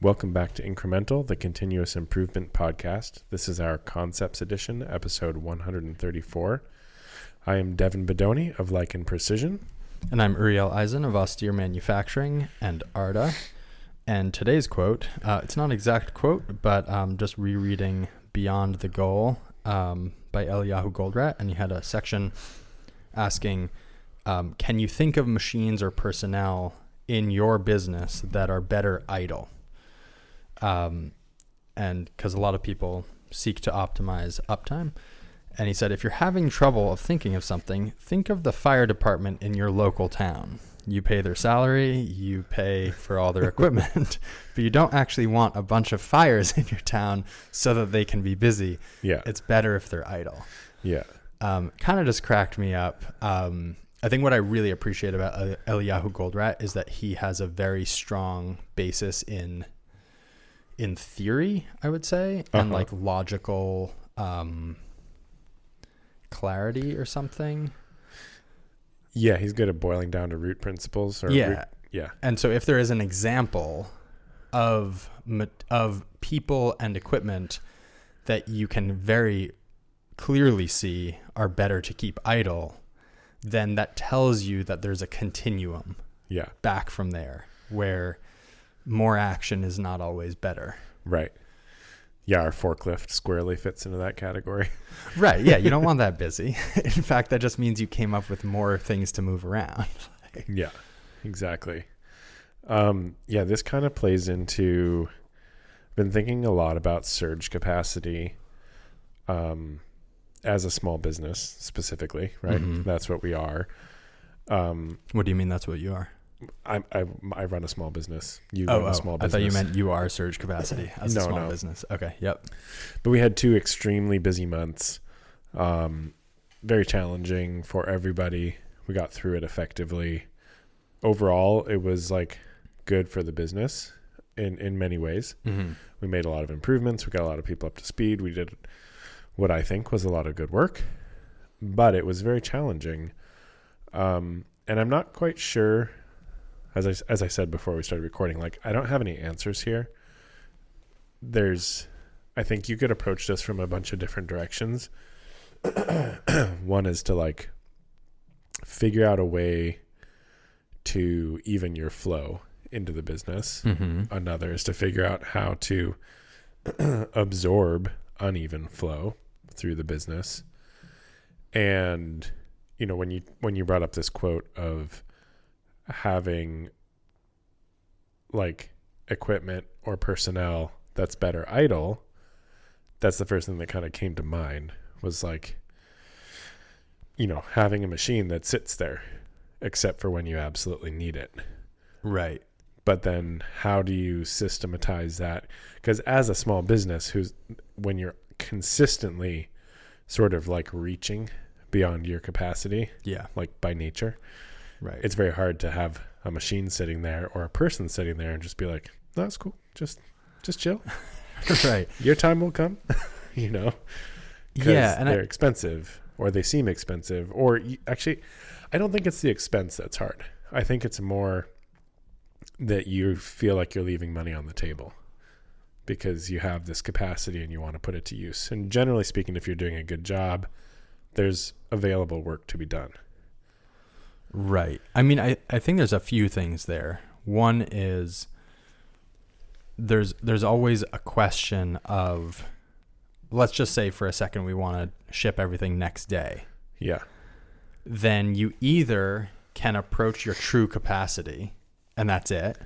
Welcome back to Incremental, the Continuous Improvement Podcast. This is our Concepts Edition, episode 134. I am Devin Bedoni of Like and Precision. And I'm Uriel Eisen of Austere Manufacturing and ARDA. And today's quote, it's not an exact quote, but just rereading Beyond the Goal by Eliyahu Goldratt. And he had a section asking, can you think of machines or personnel in your business that are better idle? And because a lot of people seek to optimize uptime. And he said, if you're having trouble of thinking of something, think of the fire department in your local town. You pay their salary, you pay for all their equipment, but you don't actually want a bunch of fires in your town so that they can be busy. Yeah. It's better if they're idle. Yeah. Kind of just cracked me up. I think what I really appreciate about Eliyahu Goldratt is that he has a very strong basis in theory, I would say, and like logical clarity or something. Yeah, he's good at boiling down to root principles. Yeah. Yeah. And so if there is an example of people and equipment that you can very clearly see are better to keep idle, then that tells you that there's a continuum back from there where more action is not always better. Right. Yeah, our forklift squarely fits into that category. Right. Yeah, you don't want that busy. In fact, that just means you came up with more things to move around. Yeah, exactly. This kind of plays into, I've been thinking a lot about surge capacity as a small business specifically, right? Mm-hmm. That's what we are. What do you mean that's what you are? I run a small business. You run a small business. I thought you meant you are surge capacity as a small business. Okay. Yep. But we had 2 extremely busy months. Very challenging for everybody. We got through it effectively. Overall, it was like good for the business in many ways. Mm-hmm. We made a lot of improvements. We got a lot of people up to speed. We did what I think was a lot of good work, but it was very challenging. And I'm not quite sure, as I said before we started recording, like I don't have any answers here. I think you could approach this from a bunch of different directions. One is to like figure out a way to even your flow into the business. Mm-hmm. Another is to figure out how to absorb uneven flow through the business. And when you brought up this quote of having like equipment or personnel that's better idle, that's the first thing that kind of came to mind was like, having a machine that sits there except for when you absolutely need it. Right. But then how do you systematize that? Because as a small business when you're consistently sort of like reaching beyond your capacity, like by nature, right, it's very hard to have a machine sitting there or a person sitting there and just be like, no, that's cool, just chill. Right. Your time will come. And they're expensive, or they seem expensive, or actually I don't think it's the expense that's hard. I think it's more that you feel like you're leaving money on the table because you have this capacity and you want to put it to use. And generally speaking, if you're doing a good job, there's available work to be done. Right. I mean, I think there's a few things there. One is there's always a question of, let's just say for a second we want to ship everything next day. Yeah. Then you either can approach your true capacity and that's it.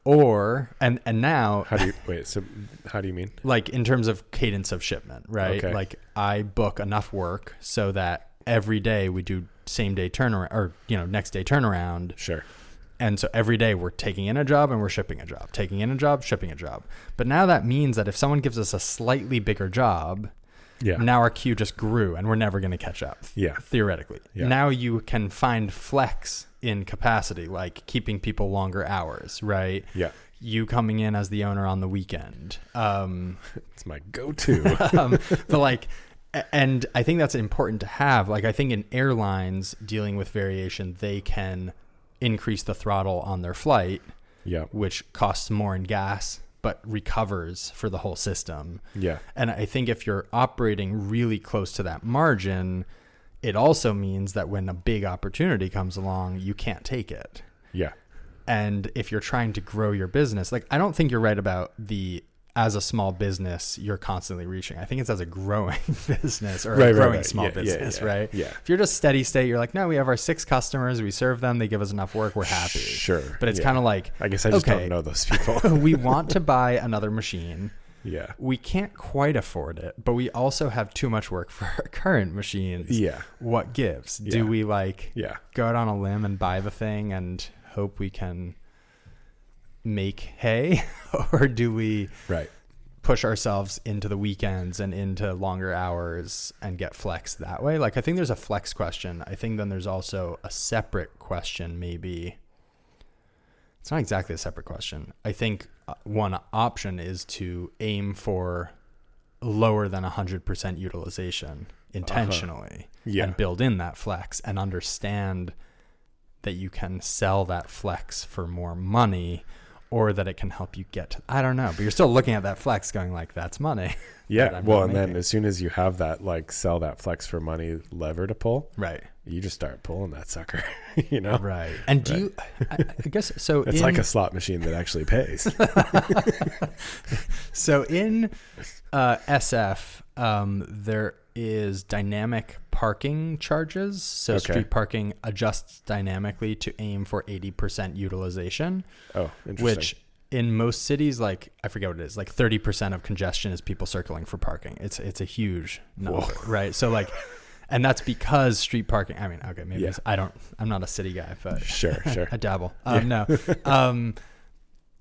Or, and now... How do you mean? Like in terms of cadence of shipment, right? Okay. Like I book enough work so that every day we do same day turnaround or, next day turnaround. Sure. And so every day we're taking in a job and we're shipping a job, taking in a job, shipping a job. But now that means that if someone gives us a slightly bigger job, now our queue just grew and we're never going to catch up. Yeah. Theoretically. Yeah. Now you can find flex in capacity, like keeping people longer hours, right? Yeah. You coming in as the owner on the weekend. It's my go-to. But like, and I think that's important to have. Like I think in airlines dealing with variation, they can increase the throttle on their flight Yeah. which costs more in gas, but recovers for the whole system. Yeah. And I think if you're operating really close to that margin, it also means that when a big opportunity comes along, you can't take it. Yeah. And if you're trying to grow your business, like, I don't think you're right about as a small business, you're constantly reaching. I think it's as a growing business or a growing small business, right? Yeah. If you're just steady state, you're like, no, we have our 6 customers, we serve them, they give us enough work, we're happy. Sure. But it's kind of like, I guess I just don't know those people. we want to buy another machine. Yeah. We can't quite afford it, but we also have too much work for our current machines. Yeah. What gives? Yeah. Do we go out on a limb and buy the thing and hope we can make hay? Or do we push ourselves into the weekends and into longer hours and get flex that way? Like, I think there's a flex question. I think then there's also a separate question, maybe. It's not exactly a separate question. I think one option is to aim for lower than 100% utilization intentionally and build in that flex and understand that you can sell that flex for more money, or that it can help you get to, I don't know, but you're still looking at that flex going like, that's money. Yeah. Well, and then as soon as you have that, like, sell that flex for money lever to pull, right, you just start pulling that sucker, you know? Right. And do you, I guess, so it's like a slot machine that actually pays. So in SF, there is dynamic parking charges. So street parking adjusts dynamically to aim for 80% utilization. Oh, interesting. Which in most cities, like, I forget what it is, like 30% of congestion is people circling for parking. It's a huge number, right? So like, and that's because street parking, I mean, okay, maybe I'm not a city guy, but sure. I dabble. No.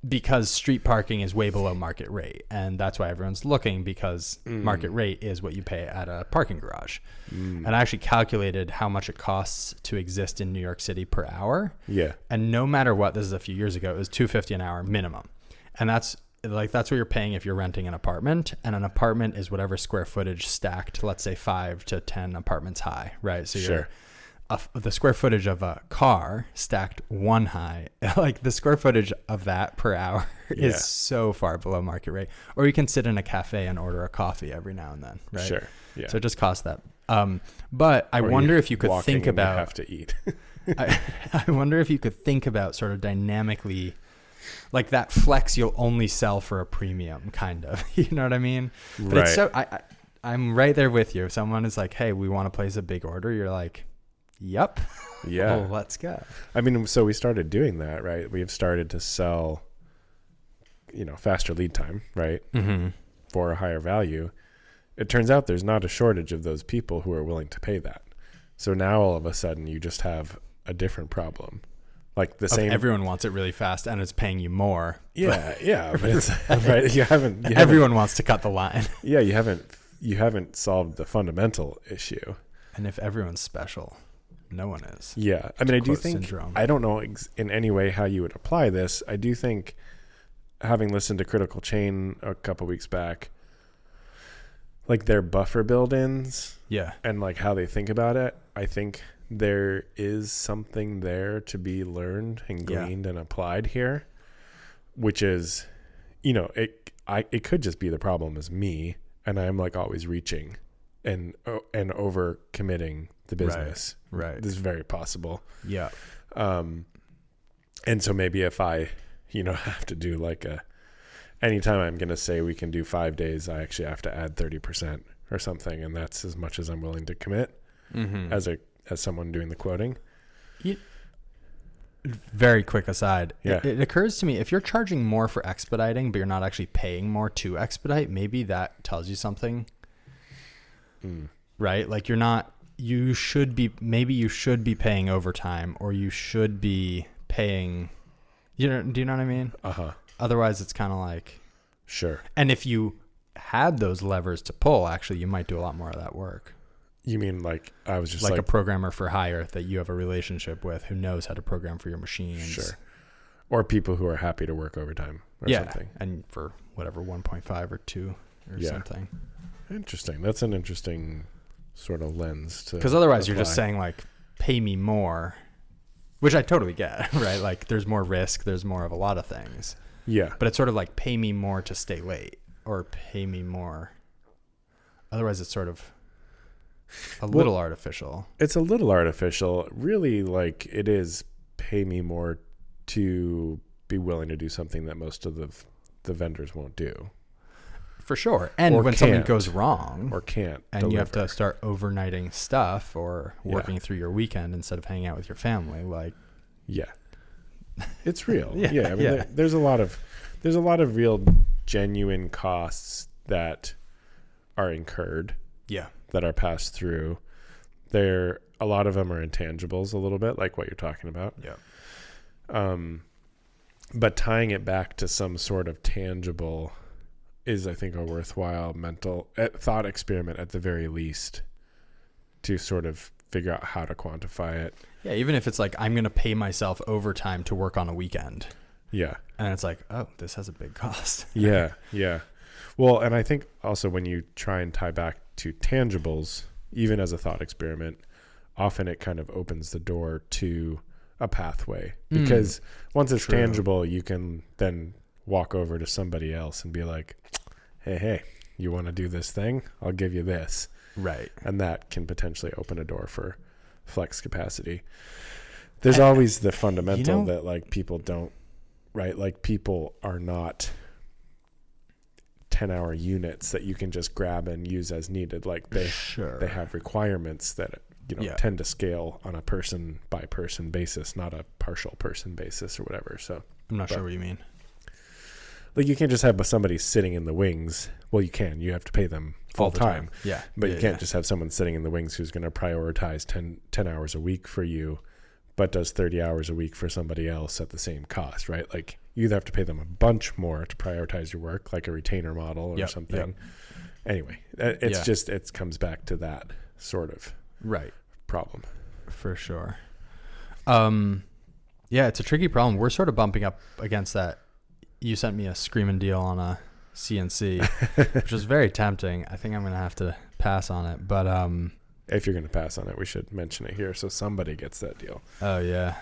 Because street parking is way below market rate, and that's why everyone's looking, because market rate is what you pay at a parking garage. And I actually calculated how much it costs to exist in New York City per hour. Yeah. And no matter what, this is a few years ago, it was $250 an hour minimum. And that's what you're paying if you're renting an apartment, and an apartment is whatever square footage stacked, let's say 5 to 10 apartments high, right? So you're the square footage of a car stacked 1 high, like the square footage of that per hour is so far below market rate. Or you can sit in a cafe and order a coffee every now and then, right? Sure. Yeah. So it just costs that. But I wonder if you could think about, you have to eat. I wonder if you could think about sort of dynamically, like that flex you'll only sell for a premium, kind of, you know what I mean? But it's so, I'm right there with you. If someone is like, hey, we want to place a big order, you're like, yep. Yeah. Oh, let's go. I mean, so we started doing that, right? We've started to sell, faster lead time, right? Mm-hmm. For a higher value. It turns out there's not a shortage of those people who are willing to pay that. So now all of a sudden you just have a different problem. Like the same. Everyone wants it really fast and it's paying you more. Yeah. Yeah. But it's right. Everyone wants to cut the line. Yeah. You haven't solved the fundamental issue. And if everyone's special, no one is. Yeah. I mean, I do think, I don't know in any way how you would apply this. I do think, having listened to Critical Chain a couple weeks back, like their buffer build-ins and like how they think about it, I think there is something there to be learned and gleaned and applied here, which is, it could just be the problem is me, and I'm like always reaching and over committing the business. Right. This is very possible. Yeah. And so maybe if I, have to do like anytime I'm going to say we can do 5 days, I actually have to add 30% or something. And that's as much as I'm willing to commit as someone doing the quoting. Very quick aside. Yeah. It occurs to me, if you're charging more for expediting, but you're not actually paying more to expedite, maybe that tells you something. Right? Like you should be paying overtime, or you should be paying, do you know what I mean? Uh-huh. Otherwise it's kind of like, sure. And if you had those levers to pull, actually you might do a lot more of that work. You mean like, I was just like a programmer for hire that you have a relationship with who knows how to program for your machines. Sure. Or people who are happy to work overtime or something. And for whatever, 1.5 or 2 or something. Interesting. That's an interesting sort of lens to, because otherwise you're just saying like, pay me more, which I totally get, right? Like there's more risk, there's more of a lot of things. Yeah. But it's sort of like pay me more to stay late or pay me more. Otherwise it's sort of a little artificial. It's a little artificial. Really, like it is pay me more to be willing to do something that most of the vendors won't do. For sure. And Or when something can't. goes wrong Or can't and deliver. you have to start overnighting stuff or working through your weekend instead of hanging out with your family, like Yeah. It's real. Yeah, I mean, yeah. there's a lot of real genuine costs that are incurred, that are passed through. A lot of them are intangibles a little bit, like what you're talking about. Yeah. But tying it back to some sort of tangible is, I think, a worthwhile mental thought experiment at the very least, to sort of figure out how to quantify it. Yeah, even if it's like I'm going to pay myself overtime to work on a weekend. Yeah. And it's like, oh, this has a big cost. Yeah. Well, and I think also when you try and tie back to tangibles, even as a thought experiment, often it kind of opens the door to a pathway, because once it's tangible, you can then walk over to somebody else and be like, hey, you want to do this thing? I'll give you this. Right. And that can potentially open a door for flex capacity. There's always the fundamental that like people don't, right? Like people are not 10-hour units that you can just grab and use as needed. Like they have requirements that tend to scale on a person by person basis, not a partial person basis or whatever. So I'm not sure what you mean. Like you can't just have somebody sitting in the wings. Well, you can. You have to pay them full time. Yeah. But you can't just have someone sitting in the wings who's going to prioritize 10 hours a week for you, but does 30 hours a week for somebody else at the same cost, right? Like you either have to pay them a bunch more to prioritize your work, like a retainer model or something. Anyway, it's just, it comes back to that sort of problem. For sure. Yeah, it's a tricky problem. We're sort of bumping up against that. You sent me a screaming deal on a CNC, which was very tempting. I think I'm going to have to pass on it, but if you're going to pass on it, we should mention it here so somebody gets that deal. Oh yeah.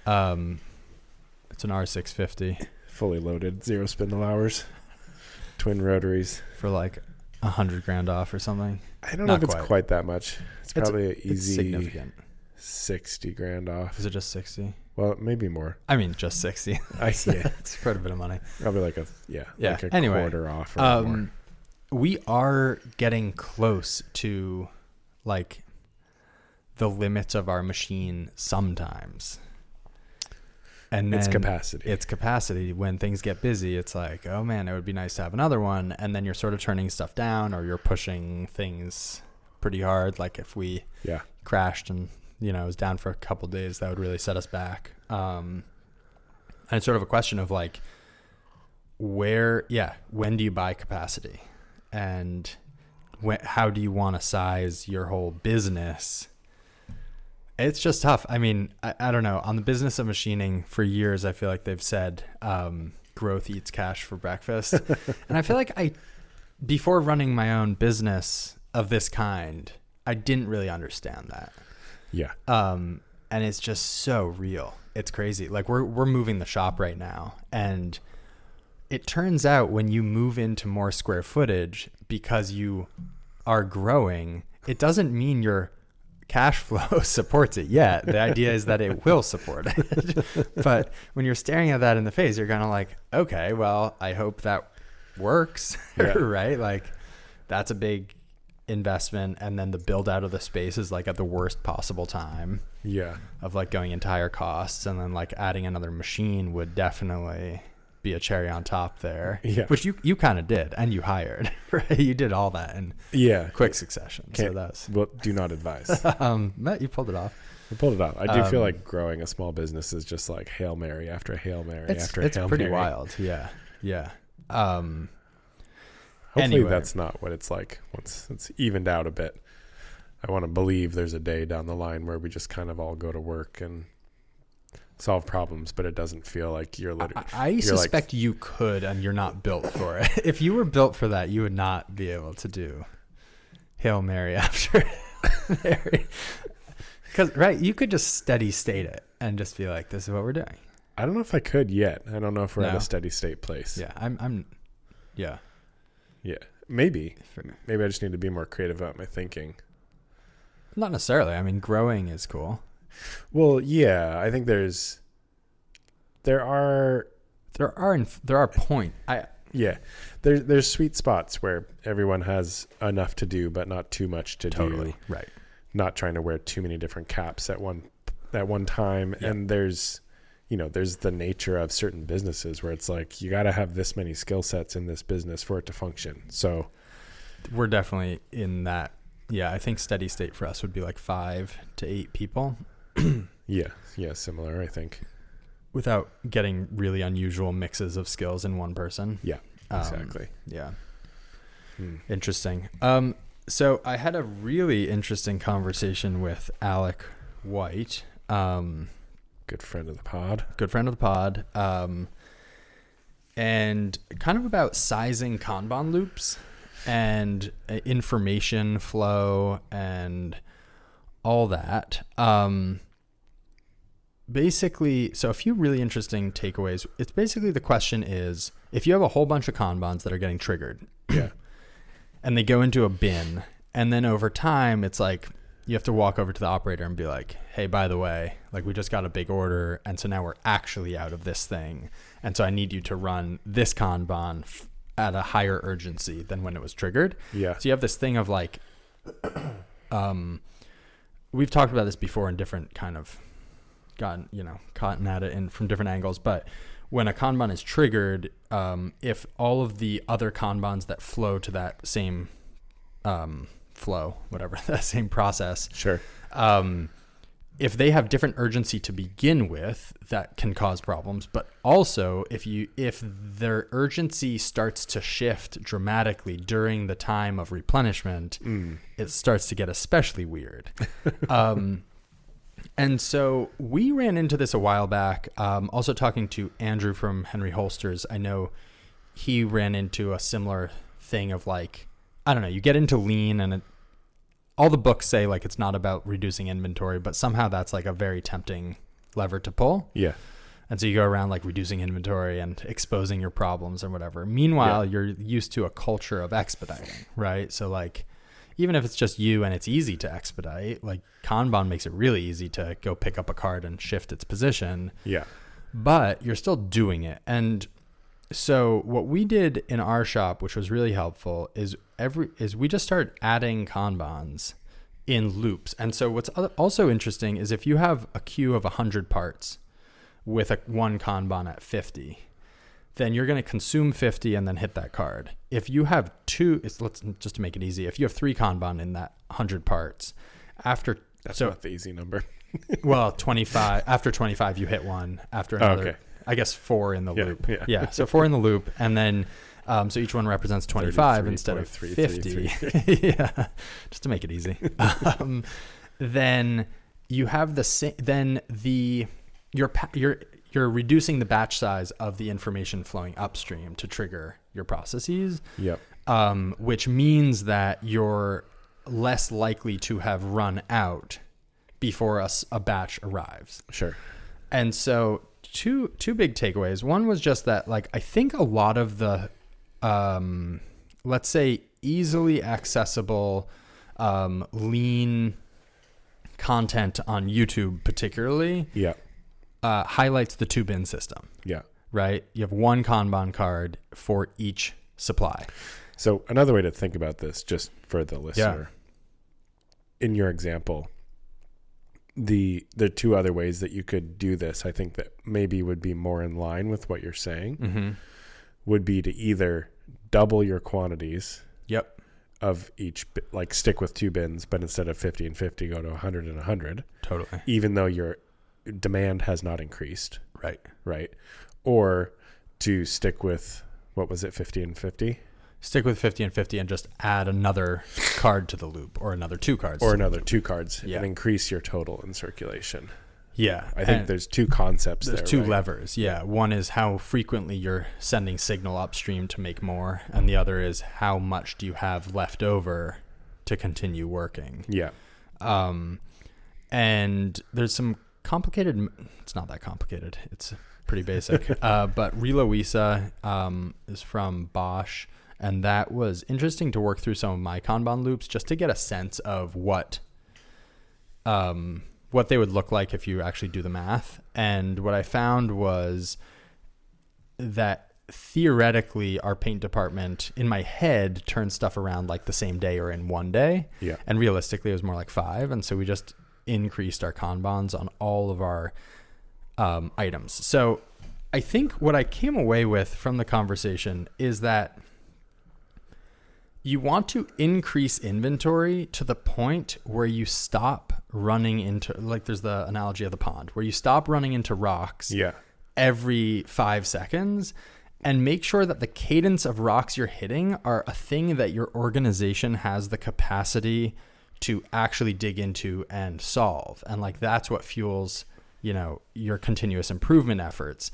It's an R650, fully loaded, 0 spindle hours, twin rotaries for like $100,000 off or something. I don't know if it's quite that much. It's probably an easy significant. $60,000 off. Is it just 60? Well, maybe more. I mean, just 60. It's quite a bit of money. Probably like a quarter off or more. We are getting close to like the limits of our machine sometimes. And then it's capacity. It's capacity. When things get busy, it's like, oh man, it would be nice to have another one. And then you're sort of turning stuff down, or you're pushing things pretty hard. Like if we crashed and it was down for a couple of days, that would really set us back. And it's sort of a question of like, when do you buy capacity, and how do you want to size your whole business? It's just tough. I mean, I don't know. On the business of machining, for years, I feel like they've said growth eats cash for breakfast. And I feel like before running my own business of this kind, I didn't really understand that. Yeah. And it's just so real. It's crazy. Like we're moving the shop right now, and it turns out when you move into more square footage because you are growing, it doesn't mean your cash flow supports it yet. The idea is that it will support it. But when you're staring at that in the face, you're kind of like, okay, well, I hope that works. Right? Like that's a big investment, and then the build out of the space is like at the worst possible time of like going into higher costs, and then like adding another machine would definitely be a cherry on top there, which you kind of did, and you hired, right? You did all that in quick succession. Do not advise. You pulled it off. I pulled it off. I do feel like growing a small business is just like Hail Mary after Hail Mary after Hail Mary. It's pretty wild. Yeah. Hopefully that's not what it's like once it's evened out a bit. I want to believe there's a day down the line where we just kind of all go to work and solve problems, but it doesn't feel like you're literally... I suspect you could, and you're not built for it. If you were built for that, you would not be able to do Hail Mary after Hail Mary. Because, right, you could just steady state it. and just be like, this is what we're doing. I don't know if I could yet. I don't know if we're at No. a steady state place. Yeah, yeah. Yeah. Maybe I just need to be more creative about my thinking. Not necessarily. I mean, growing is cool. Well, yeah, I think there are there's sweet spots where everyone has enough to do but not too much to do. Right. Not trying to wear too many different caps at one time. Yeah. And there's the nature of certain businesses where it's like you got to have this many skill sets in this business for it to function. So we're definitely in that. Yeah, I think steady state for us would be like 5 to 8 people. yeah, similar, I think. Without getting really unusual mixes of skills in one person. Yeah, exactly. Yeah. Interesting. So I had a really interesting conversation with Alec White. Good friend of the pod. And kind of about sizing Kanban loops and information flow and all that. Basically, so a few really interesting takeaways. It's basically the question is, if you have a whole bunch of Kanbans that are getting triggered, yeah, and they go into a bin, and then over time, it's like you have to walk over to the operator and be like, hey, by the way, like we just got a big order, and so now we're actually out of this thing, and so I need you to run this Kanban at a higher urgency than when it was triggered. Yeah. So you have this thing of like, we've talked about this before in different kind of gotten at it from different angles, but when a Kanban is triggered, if all of the other Kanbans that flow to that same that same process, sure, if they have different urgency to begin with, that can cause problems. But also if their urgency starts to shift dramatically during the time of replenishment, it starts to get especially weird. And so we ran into this a while back. Also talking to Andrew from Henry Holsters, I know he ran into a similar thing of like, I don't know, you get into lean and all the books say like it's not about reducing inventory, but somehow that's like a very tempting lever to pull. Yeah. And so you go around like reducing inventory and exposing your problems or whatever. Meanwhile, you're used to a culture of expediting, right? So like, even if it's just you and it's easy to expedite, like Kanban makes it really easy to go pick up a card and shift its position. Yeah. But you're still doing it. And so what we did in our shop, which was really helpful, is we just started adding Kanbans in loops. And so what's also interesting is if you have a queue of 100 parts with one Kanban at 50, then you're going to consume 50 and then hit that card. If you have let's just to make it easy, if you have 3 Kanban in that 100 parts, that's not the easy number. Well, 25, after 25, you hit one, after another, okay. I guess 4 in the loop. Yeah. So 4 in the loop. And then, so each one represents 25 instead of 50. Yeah. Just to make it easy. Then you have the same, then you're reducing the batch size of the information flowing upstream to trigger your processes. Yep. Which means that you're less likely to have run out before a batch arrives. Sure. And so two big takeaways. One was just that, like, I think a lot of the, let's say easily accessible, lean content on YouTube particularly, highlights the 2-bin system. Yeah. Right? You have one Kanban card for each supply. So another way to think about this, just for the listener, in your example, the 2 other ways that you could do this, I think that maybe would be more in line with what you're saying, would be to either double your quantities of each, like stick with 2 bins, but instead of 50 and 50, go to 100 and 100. Totally. Even though your demand has not increased. Right. Or to stick with, what was it, 50 and 50? Stick with 50 and 50 and just add another card to the loop, or another 2 cards. Or another 2 cards and increase your total in circulation. Yeah. I think there's 2 concepts there. There's 2 levers. Yeah. One is how frequently you're sending signal upstream to make more. And the other is how much do you have left over to continue working. Yeah. And there's some complicated. It's not that complicated. It's pretty basic. But Reloisa is from Bosch. And that was interesting to work through some of my Kanban loops just to get a sense of what they would look like if you actually do the math. And what I found was that theoretically our paint department in my head turns stuff around like the same day or in one day. Yeah. And realistically it was more like 5. And so we just increased our Kanbans on all of our items. So I think what I came away with from the conversation is that you want to increase inventory to the point where you stop running into, like there's the analogy of the pond, where you stop running into rocks every 5 seconds, and make sure that the cadence of rocks you're hitting are a thing that your organization has the capacity to actually dig into and solve. And like that's what fuels, your continuous improvement efforts.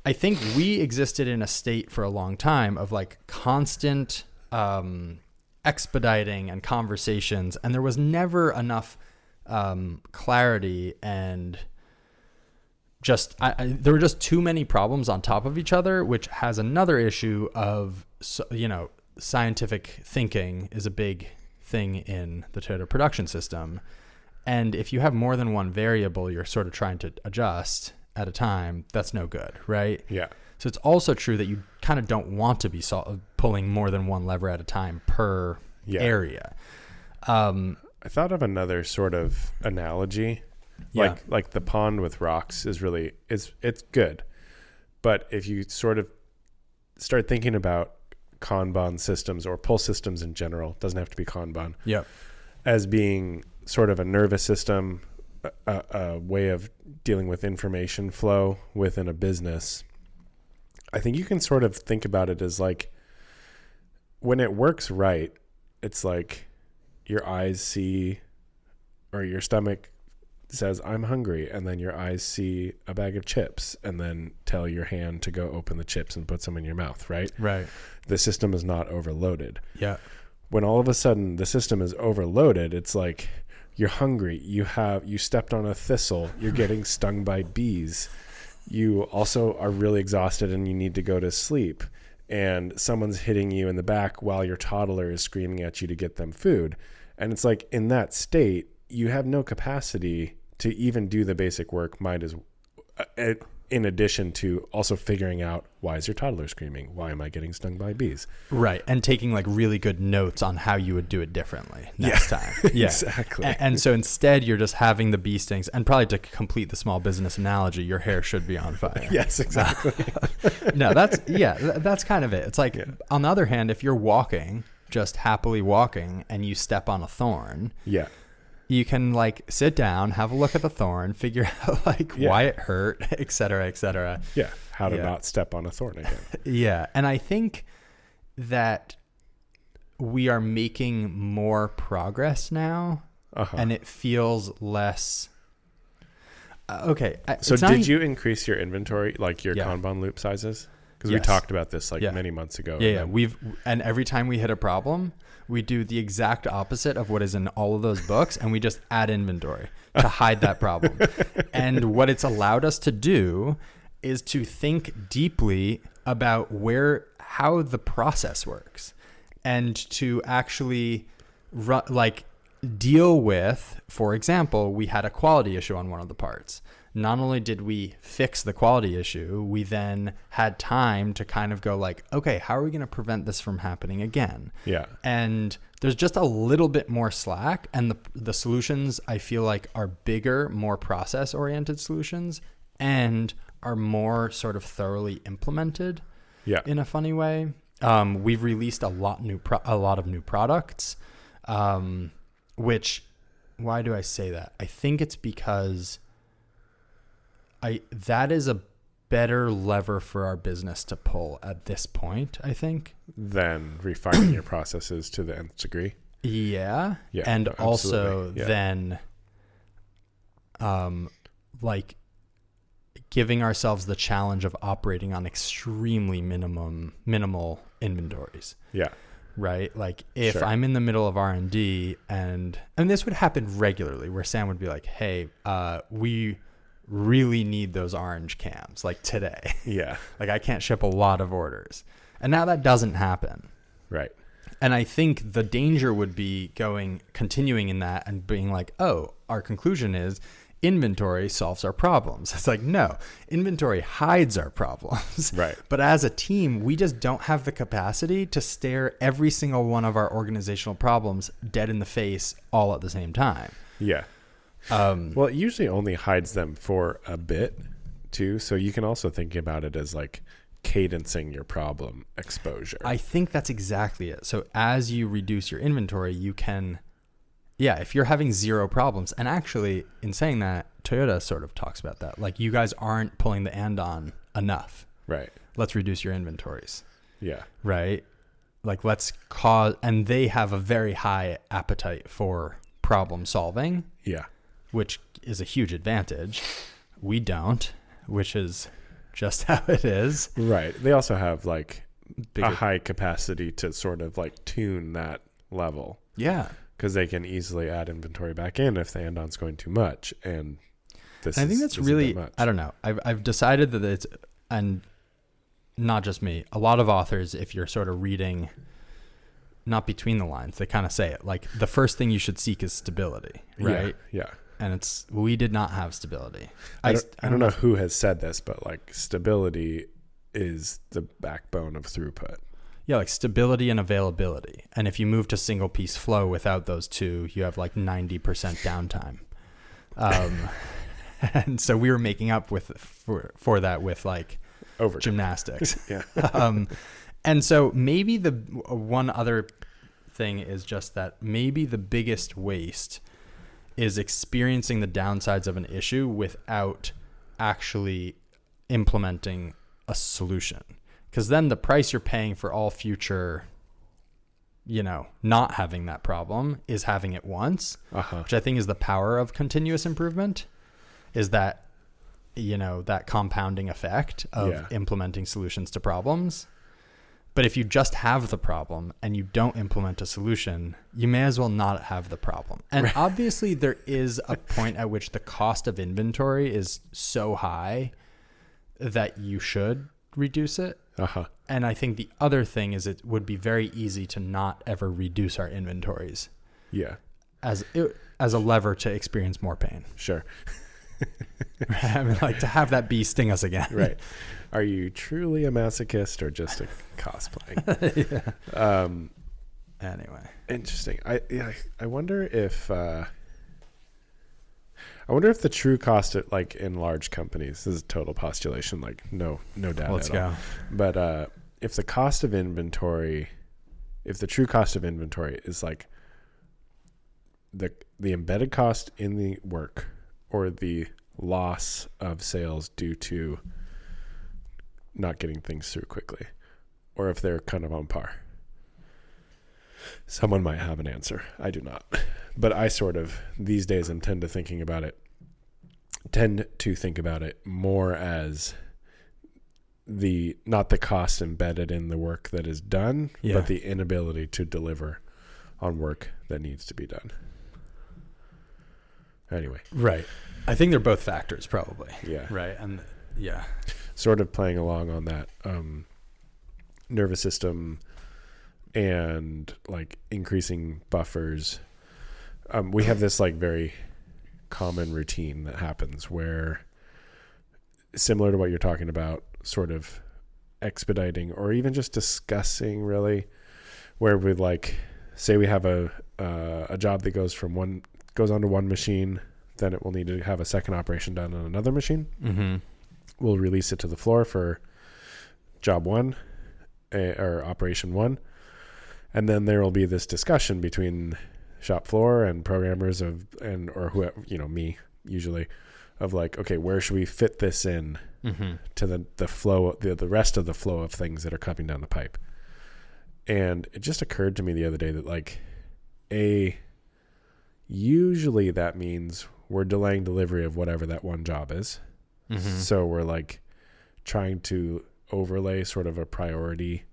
I think we existed in a state for a long time of like constant expediting and conversations, and there was never enough clarity, and just there were just too many problems on top of each other, which has another issue of scientific thinking is a big thing in the Toyota production system, and if you have more than one variable you're sort of trying to adjust at a time, that's no good, right? Yeah. So it's also true that you kind of don't want to be pulling more than one lever at a time per area. I thought of another sort of analogy, like the pond with rocks is really, it's good. But if you sort of start thinking about Kanban systems or pull systems in general, doesn't have to be Kanban, as being sort of a nervous system, a way of dealing with information flow within a business, I think you can sort of think about it as like when it works right, it's like your eyes see, or your stomach says, I'm hungry. And then your eyes see a bag of chips and then tell your hand to go open the chips and put some in your mouth, right? Right. The system is not overloaded. Yeah. When all of a sudden the system is overloaded, it's like you're hungry. You stepped on a thistle. You're getting stung by bees. You also are really exhausted and you need to go to sleep, and someone's hitting you in the back while your toddler is screaming at you to get them food. And it's like in that state, you have no capacity to even do the basic work, in addition to also figuring out, why is your toddler screaming? Why am I getting stung by bees? Right. And taking like really good notes on how you would do it differently next time. Yeah, exactly. And so instead you're just having the bee stings, and probably to complete the small business analogy, your hair should be on fire. Yes, exactly. No, that's kind of it. It's like, on the other hand, if you're walking, just happily walking, and you step on a thorn, you can like sit down, have a look at the thorn, figure out like why it hurt, et cetera, et cetera. Yeah. How to not step on a thorn again. Yeah. And I think that we are making more progress now, and it feels less. Okay. So did you increase your inventory, like your Kanban loop sizes? Because we talked about this many months ago. Yeah. And every time we hit a problem, we do the exact opposite of what is in all of those books, and we just add inventory to hide that problem. And what it's allowed us to do is to think deeply about how the process works, and to actually deal with, for example, we had a quality issue on one of the parts. Not only did we fix the quality issue, we then had time to kind of go like, okay, how are we going to prevent this from happening again? Yeah. And there's just a little bit more slack, and the solutions I feel like are bigger, more process oriented solutions, and are more sort of thoroughly implemented in a funny way. We've released a lot of new products, which, why do I say that? I think it's because that is a better lever for our business to pull at this point, I think. Than refining your processes to the nth degree. Yeah. And also then like giving ourselves the challenge of operating on extremely minimal inventories. Yeah. Right? Like if I'm in the middle of R&D and this would happen regularly, where Sam would be like, hey, really need those orange cams like today. Yeah. Like I can't ship a lot of orders. And now that doesn't happen. Right. And I think the danger would be continuing in that and being like, oh, our conclusion is inventory solves our problems. It's like, no, inventory hides our problems. Right. But as a team, we just don't have the capacity to stare every single one of our organizational problems dead in the face all at the same time. Yeah. Well, it usually only hides them for a bit too. So you can also think about it as like cadencing your problem exposure. I think that's exactly it. So as you reduce your inventory, you can, if you're having zero problems, and actually in saying that, Toyota sort of talks about that. Like you guys aren't pulling the andon enough. Right. Let's reduce your inventories. Yeah. Right. Like and they have a very high appetite for problem solving. Yeah. Which is a huge advantage. We don't, which is just how it is. Right. They also have like Bigger. a high capacity to sort of like tune that level. Yeah. Because they can easily add inventory back in if the andon's going too much. And I think that's really, I don't know. I've decided that it's, and not just me, a lot of authors, if you're sort of reading, not between the lines, they kind of say it like the first thing you should seek is stability. Right. Yeah. And we did not have stability. I don't know who has said this, but like stability is the backbone of throughput. Yeah, like stability and availability. And if you move to single piece flow without those two, you have like 90% downtime. And so we were making up for that with like overtime. Gymnastics. Yeah. And so maybe the one other thing is just that maybe the biggest waste is experiencing the downsides of an issue without actually implementing a solution. Because then the price you're paying for all future, not having that problem is having it once, which I think is the power of continuous improvement, is that, that compounding effect of implementing solutions to problems. But if you just have the problem and you don't implement a solution, you may as well not have the problem. And obviously there is a point at which the cost of inventory is so high that you should reduce it. And I think the other thing is it would be very easy to not ever reduce our inventories. Yeah. As a lever to experience more pain. Sure. I mean, like to have that bee sting us again. Right. Are you truly a masochist or just a cosplaying? Yeah. Anyway. Interesting. I wonder if the true cost of, like in large companies, this is a total postulation, like no doubt. Let's go. But if the cost of inventory, if the true cost of inventory is like the embedded cost in the work or the loss of sales due to not getting things through quickly, or if they're kind of on par. Someone might have an answer. I do not. But I sort of, these days, tend to think about it more as not the cost embedded in the work that is done, but the inability to deliver on work that needs to be done. Anyway. Right. I think they're both factors probably. Yeah. Right. And yeah. Sort of playing along on that nervous system and like increasing buffers. We have this like very common routine that happens where, similar to what you're talking about, sort of expediting or even just discussing really, where we like say we have a job that goes onto one machine, then it will need to have a second operation done on another machine. Mm-hmm. We'll release it to the floor for job one or operation one. And then there will be this discussion between shop floor and programmers or whoever, me usually, of like, okay, where should we fit this in to the flow, the rest of the flow of things that are coming down the pipe. And it just occurred to me the other day that like usually that means we're delaying delivery of whatever that one job is. Mm-hmm. So we're like trying to overlay sort of a priority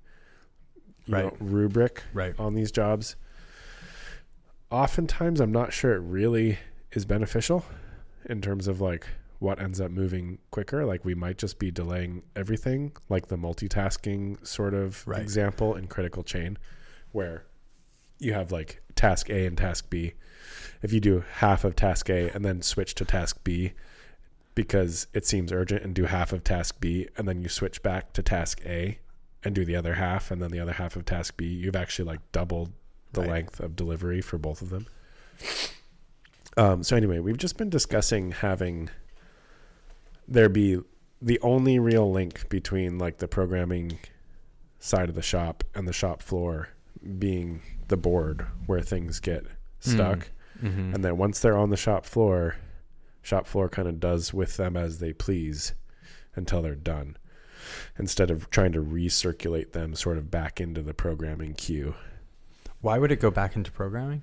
rubric on these jobs. Oftentimes I'm not sure it really is beneficial in terms of like what ends up moving quicker. Like we might just be delaying everything, like the multitasking sort of example in critical chain, where you have like task A and task B. If you do half of task A and then switch to task B because it seems urgent, and do half of task B, and then you switch back to task A and do the other half, and then the other half of task B, you've actually like doubled the length of delivery for both of them. So anyway, we've just been discussing having there be the only real link between like the programming side of the shop and the shop floor being the board where things get stuck. Mm-hmm. And then once they're on the shop floor kind of does with them as they please until they're done, instead of trying to recirculate them sort of back into the programming queue. Why would it go back into programming?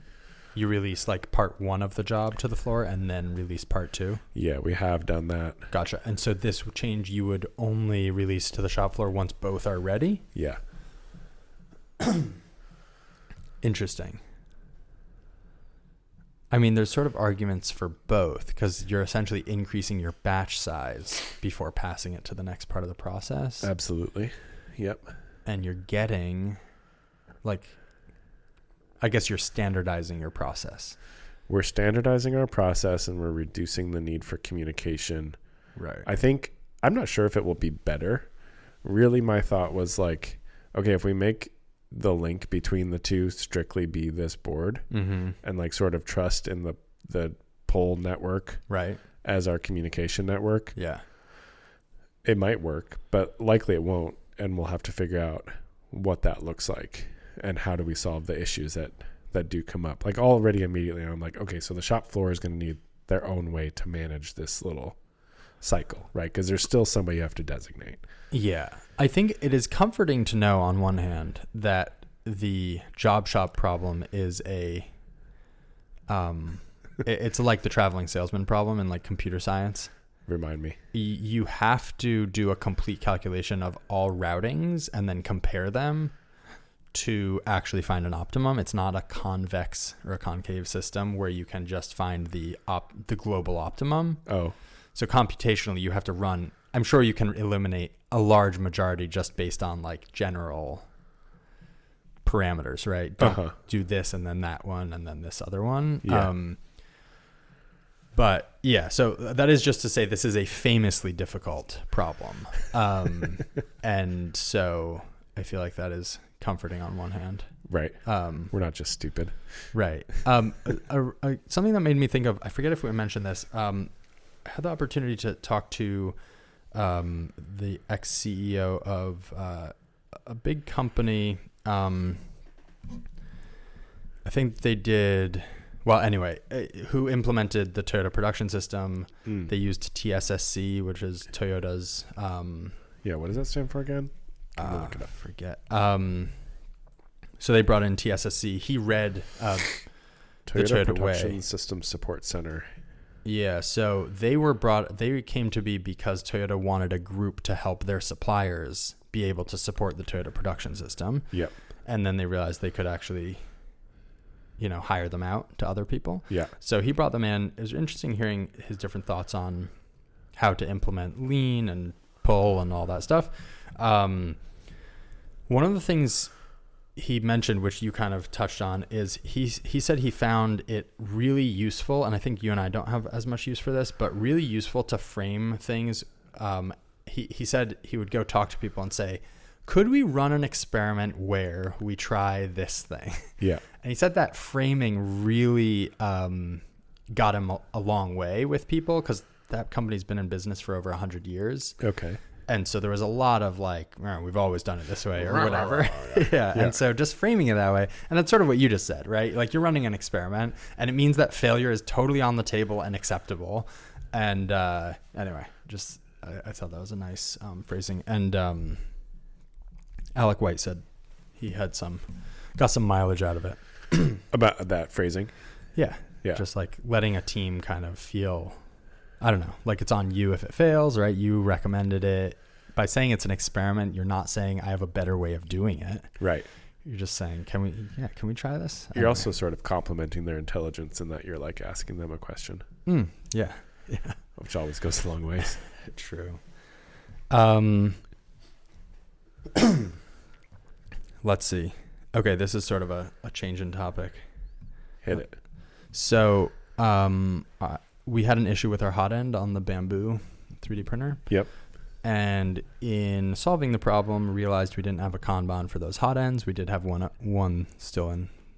You release like part 1 of the job to the floor and then release part 2? Yeah, we have done that. Gotcha. And so this change you would only release to the shop floor once both are ready? Yeah. Interesting. I mean, there's sort of arguments for both because you're essentially increasing your batch size before passing it to the next part of the process. Absolutely. Yep. And you're getting like, I guess you're standardizing your process. We're standardizing our process and we're reducing the need for communication. Right. I'm not sure if it will be better. Really, my thought was like, okay, if we make the link between the two strictly be this board and like sort of trust in the pole network as our communication network. Yeah. It might work, but likely it won't. And we'll have to figure out what that looks like and how do we solve the issues that do come up. Like already immediately I'm like, okay, so the shop floor is going to need their own way to manage this little cycle, right? Because there's still somebody you have to designate. Yeah. I think it is comforting to know on one hand that the job shop problem is it's like the traveling salesman problem in like computer science. Remind me. You have to do a complete calculation of all routings and then compare them to actually find an optimum. It's not a convex or a concave system where you can just find the global optimum. Oh. So computationally, you have to run. I'm sure you can eliminate a large majority just based on like general parameters, right? Don't do this and then that one and then this other one. Yeah. But yeah, so that is just to say this is a famously difficult problem. And so I feel like that is comforting on one hand. Right. We're not just stupid. Right. Something that made me think of, I forget if we mentioned this, I had the opportunity to talk to the ex-CEO of a big company. I think they did, well, anyway, who implemented the Toyota production system. They used TSSC, which is Toyota's. Yeah, what does that stand for again? I'm gonna look it up. Forget. So they brought in TSSC. He read the Toyota Production Way. System Support Center. Yeah, so they came to be because Toyota wanted a group to help their suppliers be able to support the Toyota production system. Yep. And then they realized they could actually, hire them out to other people. Yeah. So he brought them in. It was interesting hearing his different thoughts on how to implement lean and pull and all that stuff. One of the things he mentioned, which you kind of touched on, is he said he found it really useful, and I think you and I don't have as much use for this, but really useful to frame things. He said he would go talk to people and say, could we run an experiment where we try this thing? Yeah. And he said that framing really got him a long way with people because that company's been in business for over 100 years. Okay. And so there was a lot of like, we've always done it this way or whatever. Yeah. And so just framing it that way. And that's sort of what you just said, right? Like you're running an experiment and it means that failure is totally on the table and acceptable. And anyway, just I thought that was a nice phrasing. And Alec White said he had got some mileage out of it. About that phrasing? Yeah. Yeah. Just like letting a team kind of feel, I don't know, like it's on you if it fails, right? You recommended it. By saying it's an experiment, you're not saying I have a better way of doing it. Right. You're just saying, can we try this? You're also sort of complimenting their intelligence in that you're like asking them a question. Yeah. which always goes a long ways. True. Let's see. Okay, this is sort of a change in topic. Hit it. So we had an issue with our hot end on the Bamboo 3D printer. Yep. And in solving the problem, realized we didn't have a Kanban for those hot ends. We did have one still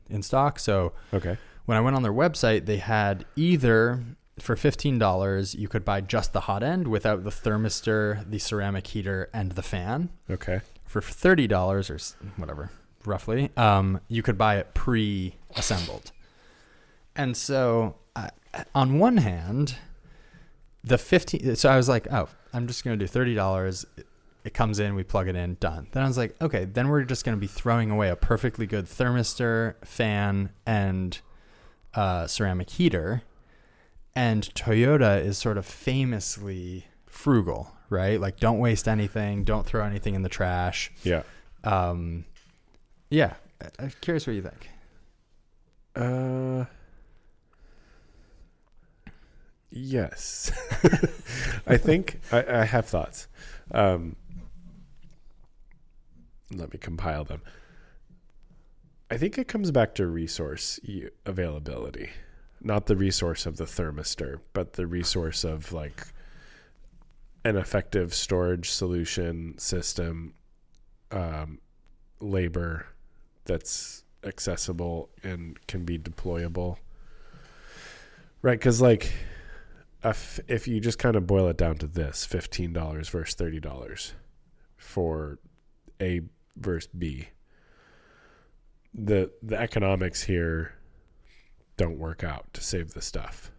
in stock. So Okay. when I went on their website, they had either for $15, you could buy just the hot end without the thermistor, the ceramic heater, and the fan. Okay. For $30 or whatever, roughly, you could buy it pre-assembled. And so on one hand, so I was like, oh, I'm just going to do $30. It comes in, we plug it in, done. Then I was like, okay, then we're just going to be throwing away a perfectly good thermistor, fan, and ceramic heater. And Toyota is sort of famously frugal, right? Like, don't waste anything, don't throw anything in the trash. Yeah. Yeah. I'm curious what you think. Yes. I think I have thoughts. Let me compile them. I think it comes back to resource availability, not the resource of the thermistor, but the resource of like an effective storage solution system, labor that's accessible and can be deployable. Right. Cause like, if you just kind of boil it down to this, $15 versus $30 for A versus B, the economics here don't work out to save the stuff,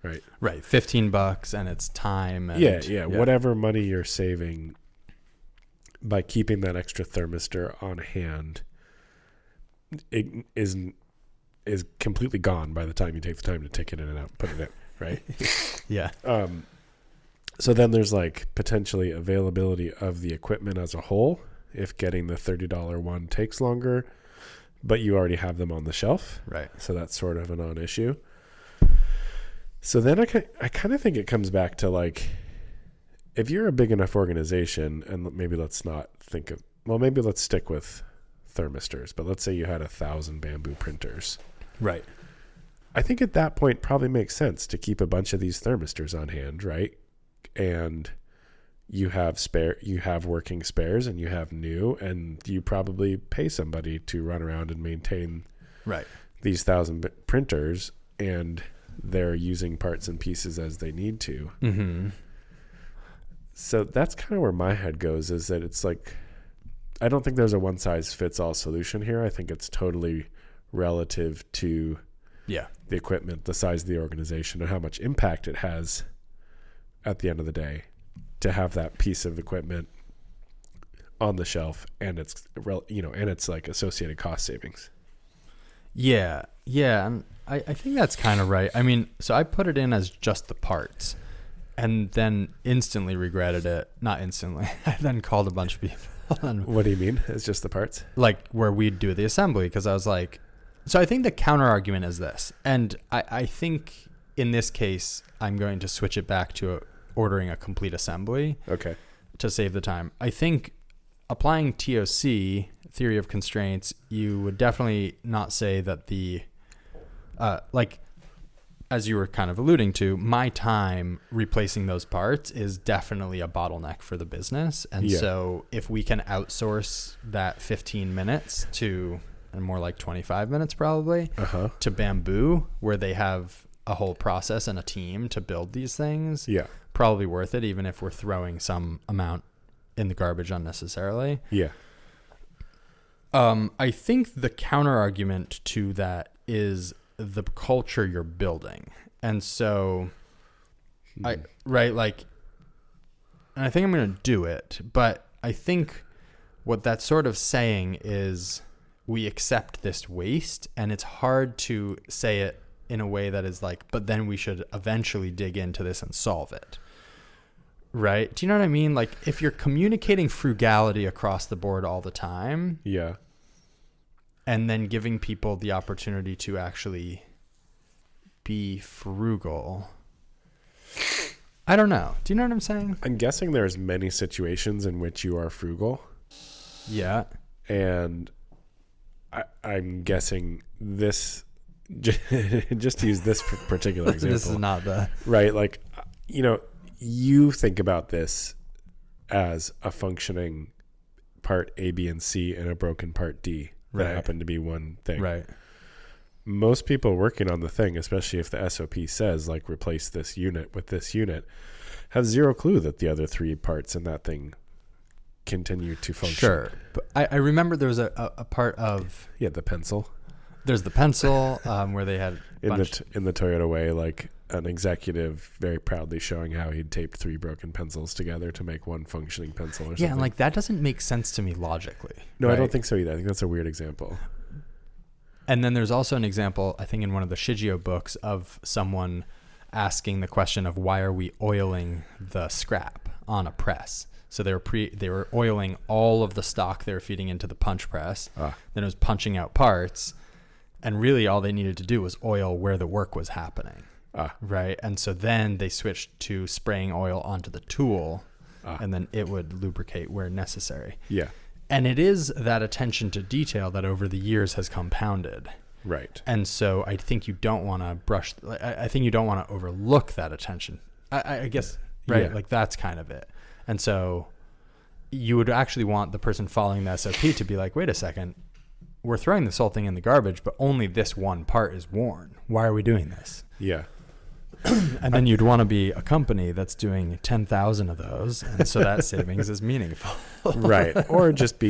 right? Right, $15 and it's time. And, yeah. Whatever money you're saving by keeping that extra thermistor on hand, it is completely gone by the time you take the time to take it in and out, put it in. Right. Yeah. So then there's like potentially availability of the equipment as a whole. If getting the $30 one takes longer, but you already have them on the shelf. Right. So that's sort of a non-issue. So then I kind of think it comes back to like, if you're a big enough organization, and maybe let's stick with thermistors, but let's say you had 1,000 Bamboo printers. Right. I think at that point probably makes sense to keep a bunch of these thermistors on hand, right? And you have working spares and you have new, and you probably pay somebody to run around and maintain these 1,000 printers, and they're using parts and pieces as they need to. Mm-hmm. So that's kind of where my head goes, is that it's like, I don't think there's a one size fits all solution here. I think it's totally relative to the equipment, the size of the organization, and how much impact it has at the end of the day to have that piece of equipment on the shelf, and it's like associated cost savings. Yeah. And I think that's kind of right. I mean, so I put it in as just the parts and then instantly regretted it. Not instantly. I then called a bunch of people. What do you mean? It's just the parts? Like where we'd do the assembly, because I was like, so I think the counter argument is this, and I think in this case, I'm going to switch it back to ordering a complete assembly. Okay. To save the time. I think applying TOC, theory of constraints, you would definitely not say that the, like, as you were kind of alluding to, my time replacing those parts is definitely a bottleneck for the business. And so if we can outsource that 15 minutes to, and more like 25 minutes probably, to Bamboo, where they have a whole process and a team to build these things, probably worth it, even if we're throwing some amount in the garbage unnecessarily. I think the counter argument to that is the culture you're building. And so and I think I'm going to do it, but I think what that's sort of saying is we accept this waste, and it's hard to say it in a way that is like, but then we should eventually dig into this and solve it. Right? Do you know what I mean? Like, if you're communicating frugality across the board all the time, and then giving people the opportunity to actually be frugal, I don't know. Do you know what I'm saying? I'm guessing there's many situations in which you are frugal. Yeah. And I'm guessing this, just to use this particular example. This is not the... Right. Like, you think about this as a functioning part A, B, and C and a broken part D that happen to be one thing. Right. Most people working on the thing, especially if the SOP says like replace this unit with this unit, have zero clue that the other three parts in that thing continue to function. Sure. But I remember there was a part of... Yeah, the pencil. There's the pencil where they had... In the Toyota way, like an executive very proudly showing how he'd taped 3 broken pencils together to make one functioning pencil or something. Yeah, and like that doesn't make sense to me logically. No, right? I don't think so either. I think that's a weird example. And then there's also an example, I think in one of the Shigeo books, of someone asking the question of why are we oiling the scrap on a press? So they were oiling all of the stock they were feeding into the punch press. Then it was punching out parts. And really all they needed to do was oil where the work was happening. Right. And so then they switched to spraying oil onto the tool and then it would lubricate where necessary. Yeah. And it is that attention to detail that over the years has compounded. Right. And so I think you don't want to I think you don't want to overlook that attention. I guess, right? Yeah. Like that's kind of it. And so you would actually want the person following the SOP to be like, wait a second, we're throwing this whole thing in the garbage, but only this one part is worn. Why are we doing this? Yeah. And then you'd want to be a company that's doing 10,000 of those. And so that savings is meaningful. Right. Or just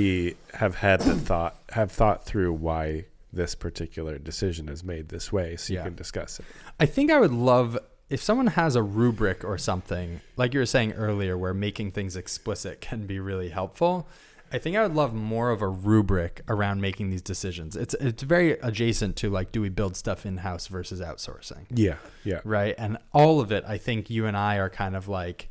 have thought through why this particular decision is made this way so you can discuss it. I think I would love if someone has a rubric or something, like you were saying earlier, where making things explicit can be really helpful. I think I would love more of a rubric around making these decisions. It's very adjacent to like, do we build stuff in-house versus outsourcing? Yeah. Yeah. Right. And all of it, I think you and I are kind of like,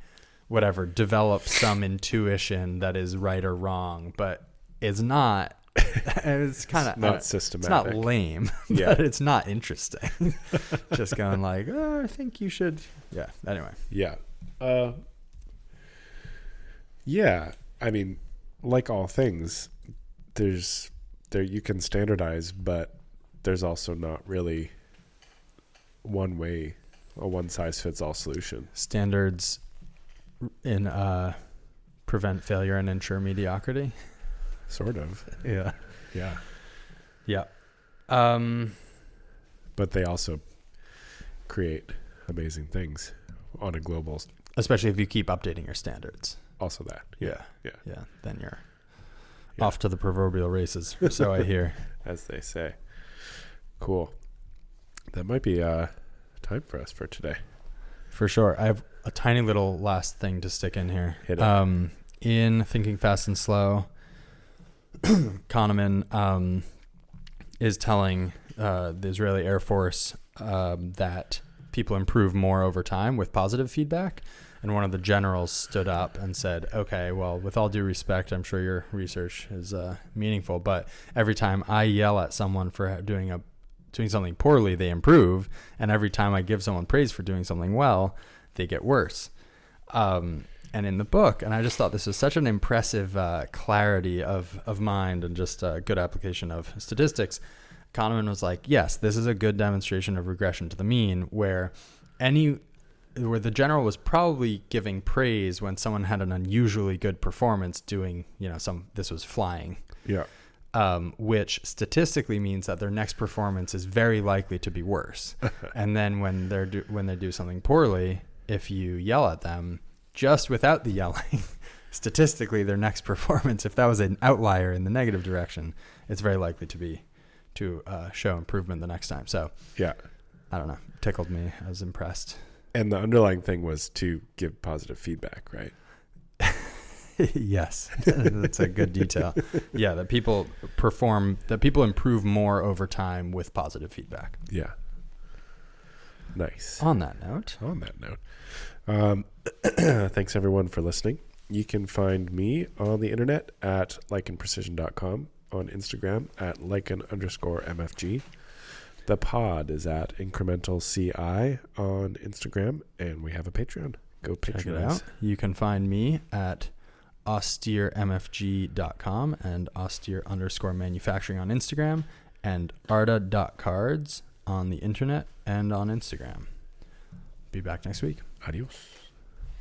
whatever, develop some intuition that is right or wrong, but it's not. It's kind of not systematic. It's not lame, but it's not interesting. Just going like, I think you should. Yeah. Anyway. Yeah. Yeah. I mean, like all things, you can standardize, but there's also not really a one size fits all solution. Standards in prevent failure and ensure mediocrity. Sort of. Yeah. Yeah. Yeah. But they also create amazing things on a global. Especially if you keep updating your standards. Also that. Yeah. Yeah. Then you're off to the proverbial races. So I hear. As they say. Cool. That might be time for us for today. For sure. I have a tiny little last thing to stick in here. Hit it. In Thinking Fast and Slow, Kahneman is telling the Israeli Air Force that people improve more over time with positive feedback. And one of the generals stood up and said, okay, well, with all due respect, I'm sure your research is meaningful, but every time I yell at someone for doing something poorly, they improve. And every time I give someone praise for doing something well, they get worse. And in the book, and I just thought this was such an impressive clarity of mind and just a good application of statistics, Kahneman was like, yes, this is a good demonstration of regression to the mean, where the general was probably giving praise when someone had an unusually good performance doing, this was flying. Yeah. Which statistically means that their next performance is very likely to be worse. And then when they do something poorly, if you yell at them, just without the yelling, statistically their next performance, if that was an outlier in the negative direction, it's very likely to show improvement the next time. So yeah, I don't know, tickled me. I was impressed. And the underlying thing was to give positive feedback, right? Yes, that's a good detail. Yeah, that people improve more over time with positive feedback. Yeah. Nice. On that note. Thanks everyone for listening. You can find me on the internet at likenprecision.com, on Instagram at lichen_MFG. The pod is at incremental CI on Instagram, and we have a Patreon. Go Check it patronize. out. You can find me at austeremfg.com and austere_manufacturing on Instagram and arta.cards on the internet and on Instagram. Be back next week. Adios.